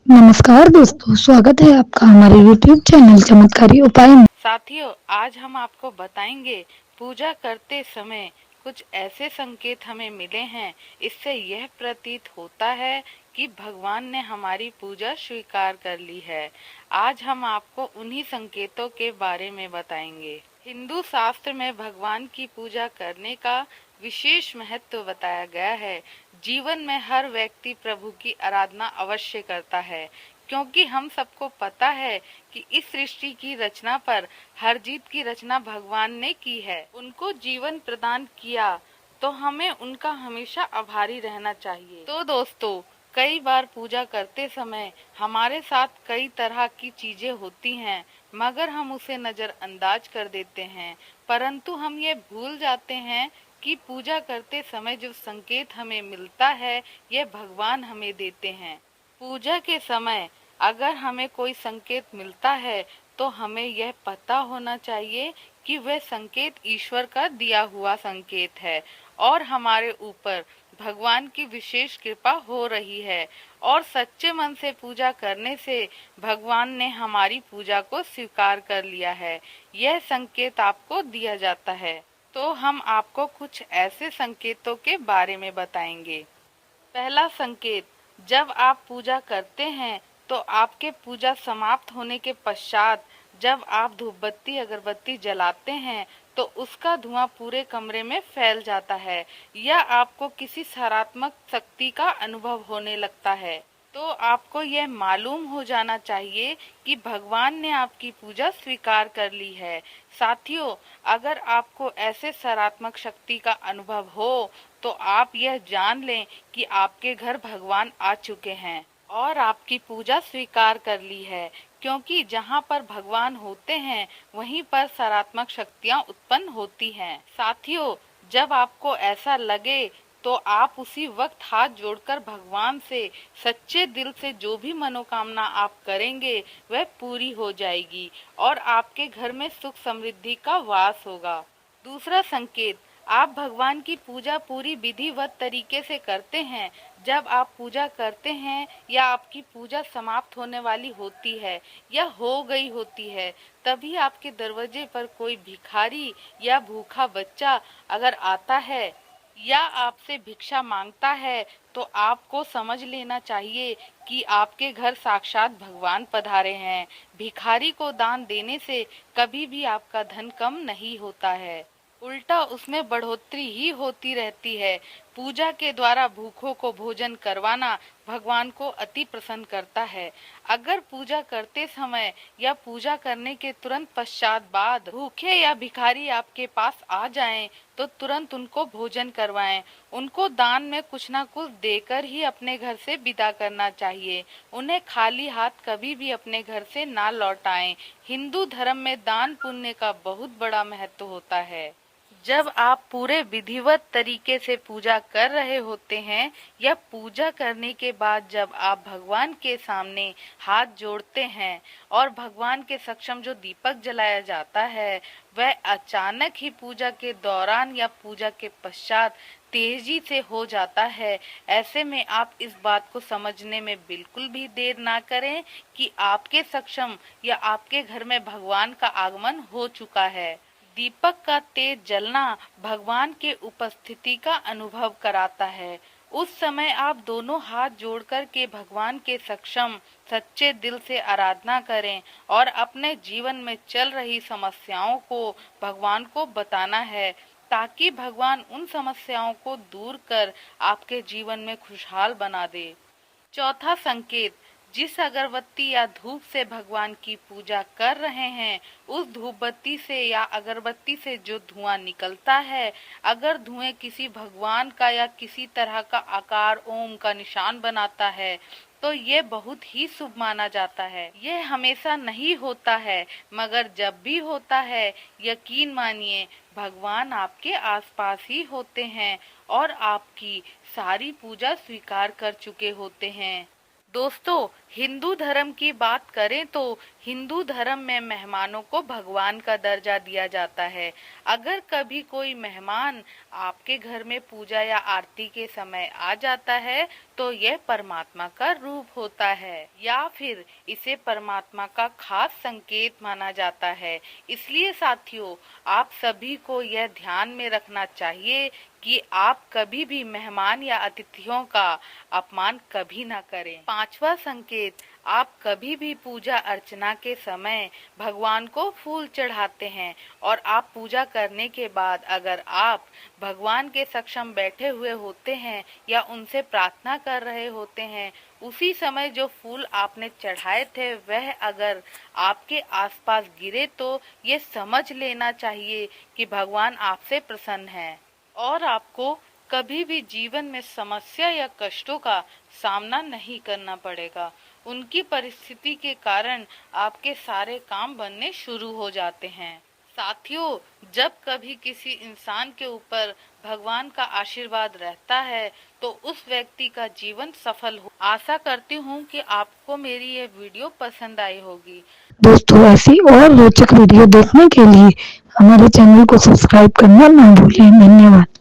नमस्कार दोस्तों, स्वागत है आपका हमारे YouTube चैनल चमत्कारी उपाय में। साथियों, आज हम आपको बताएंगे पूजा करते समय कुछ ऐसे संकेत हमें मिले हैं। इससे यह प्रतीत होता है कि भगवान ने हमारी पूजा स्वीकार कर ली है। आज हम आपको उन्हीं संकेतों के बारे में बताएंगे। हिंदू शास्त्र में भगवान की पूजा करने का विशेष महत्व बताया गया है। जीवन में हर व्यक्ति प्रभु की आराधना अवश्य करता है, क्योंकि हम सबको पता है कि इस सृष्टि की रचना पर हर जीत की रचना भगवान ने की है। उनको जीवन प्रदान किया तो हमें उनका हमेशा आभारी रहना चाहिए। तो दोस्तों, कई बार पूजा करते समय हमारे साथ कई तरह की चीजें होती हैं, मगर हम उसे नजरअंदाज कर देते हैं। परंतु हम ये भूल जाते हैं कि पूजा करते समय जो संकेत हमें मिलता है, यह भगवान हमें देते हैं। पूजा के समय अगर हमें कोई संकेत मिलता है तो हमें यह पता होना चाहिए कि वह संकेत ईश्वर का दिया हुआ संकेत है और हमारे ऊपर भगवान की विशेष कृपा हो रही है। और सच्चे मन से पूजा करने से भगवान ने हमारी पूजा को स्वीकार कर लिया है, यह संकेत आपको दिया जाता है। तो हम आपको कुछ ऐसे संकेतों के बारे में बताएंगे। पहला संकेत, जब आप पूजा करते हैं तो आपके पूजा समाप्त होने के पश्चात जब आप धूपबत्ती अगरबत्ती जलाते हैं तो उसका धुआं पूरे कमरे में फैल जाता है या आपको किसी सकारात्मक शक्ति का अनुभव होने लगता है। तो आपको यह मालूम हो जाना चाहिए कि भगवान ने आपकी पूजा स्वीकार कर ली है। साथियों, अगर आपको ऐसे सकारात्मक शक्ति का अनुभव हो तो आप यह जान लें कि आपके घर भगवान आ चुके हैं और आपकी पूजा स्वीकार कर ली है, क्योंकि जहाँ पर भगवान होते हैं वहीं पर सकारात्मक शक्तियाँ उत्पन्न होती हैं। साथियों, जब आपको ऐसा लगे तो आप उसी वक्त हाथ जोड़कर भगवान से सच्चे दिल से जो भी मनोकामना आप करेंगे वह पूरी हो जाएगी और आपके घर में सुख समृद्धि का वास होगा। दूसरा संकेत, आप भगवान की पूजा पूरी विधिवत तरीके से करते हैं। जब आप पूजा करते हैं या आपकी पूजा समाप्त होने वाली होती है या हो गई होती है, तभी आपके दरवाजे पर कोई भिखारी या भूखा बच्चा अगर आता है या आपसे भिक्षा मांगता है तो आपको समझ लेना चाहिए कि आपके घर साक्षात भगवान पधारे हैं। भिखारी को दान देने से कभी भी आपका धन कम नहीं होता है, उल्टा उसमें बढ़ोतरी ही होती रहती है। पूजा के द्वारा भूखों को भोजन करवाना भगवान को अति प्रसन्न करता है। अगर पूजा करते समय या पूजा करने के तुरंत पश्चात बाद भूखे या भिखारी आपके पास आ जाएं, तो तुरंत उनको भोजन करवाएं। उनको दान में कुछ ना कुछ देकर ही अपने घर से विदा करना चाहिए। उन्हें खाली हाथ कभी भी अपने घर से ना लौटाएं। हिंदू धर्म में दान पुण्य का बहुत बड़ा महत्व होता है। जब आप पूरे विधिवत तरीके से पूजा कर रहे होते हैं या पूजा करने के बाद जब आप भगवान के सामने हाथ जोड़ते हैं और भगवान के सक्षम जो दीपक जलाया जाता है वह अचानक ही पूजा के दौरान या पूजा के पश्चात तेजी से हो जाता है, ऐसे में आप इस बात को समझने में बिल्कुल भी देर ना करें कि आपके सक्षम या आपके घर में भगवान का आगमन हो चुका है। दीपक का तेज जलना भगवान के उपस्थिति का अनुभव कराता है। उस समय आप दोनों हाथ जोड़कर के भगवान के सक्षम सच्चे दिल से आराधना करें और अपने जीवन में चल रही समस्याओं को भगवान को बताना है, ताकि भगवान उन समस्याओं को दूर कर आपके जीवन में खुशहाल बना दे। चौथा संकेत, जिस अगरबत्ती या धूप से भगवान की पूजा कर रहे हैं उस धूपबत्ती से या अगरबत्ती से जो धुआं निकलता है, अगर धुएं किसी भगवान का या किसी तरह का आकार ओम का निशान बनाता है तो ये बहुत ही शुभ माना जाता है। यह हमेशा नहीं होता है, मगर जब भी होता है यकीन मानिए भगवान आपके आसपास ही होते हैं और आपकी सारी पूजा स्वीकार कर चुके होते हैं। दोस्तों, हिंदू धर्म की बात करें तो हिंदू धर्म में मेहमानों को भगवान का दर्जा दिया जाता है। अगर कभी कोई मेहमान आपके घर में पूजा या आरती के समय आ जाता है तो यह परमात्मा का रूप होता है या फिर इसे परमात्मा का खास संकेत माना जाता है। इसलिए साथियों, आप सभी को यह ध्यान में रखना चाहिए कि आप कभी भी मेहमान या अतिथियों का अपमान कभी ना करें। पांचवा संकेत, आप कभी भी पूजा अर्चना के समय भगवान को फूल चढ़ाते हैं और आप पूजा करने के बाद अगर आप भगवान के सक्षम बैठे हुए होते हैं या उनसे प्रार्थना कर रहे होते हैं, उसी समय जो फूल आपने चढ़ाए थे वह अगर आपके आसपास गिरे तो ये समझ लेना चाहिए कि भगवान आपसे प्रसन्न हैं और आपको कभी भी जीवन में समस्या या कष्टों का सामना नहीं करना पड़ेगा। उनकी परिस्थिति के कारण आपके सारे काम बनने शुरू हो जाते हैं। साथियों, जब कभी किसी इंसान के ऊपर भगवान का आशीर्वाद रहता है तो उस व्यक्ति का जीवन सफल हो। आशा करती हूँ कि आपको मेरी ये वीडियो पसंद आई होगी। दोस्तों, ऐसी और रोचक वीडियो देखने के लिए हमारे चैनल को सब्सक्राइब करना ना भूलें। धन्यवाद।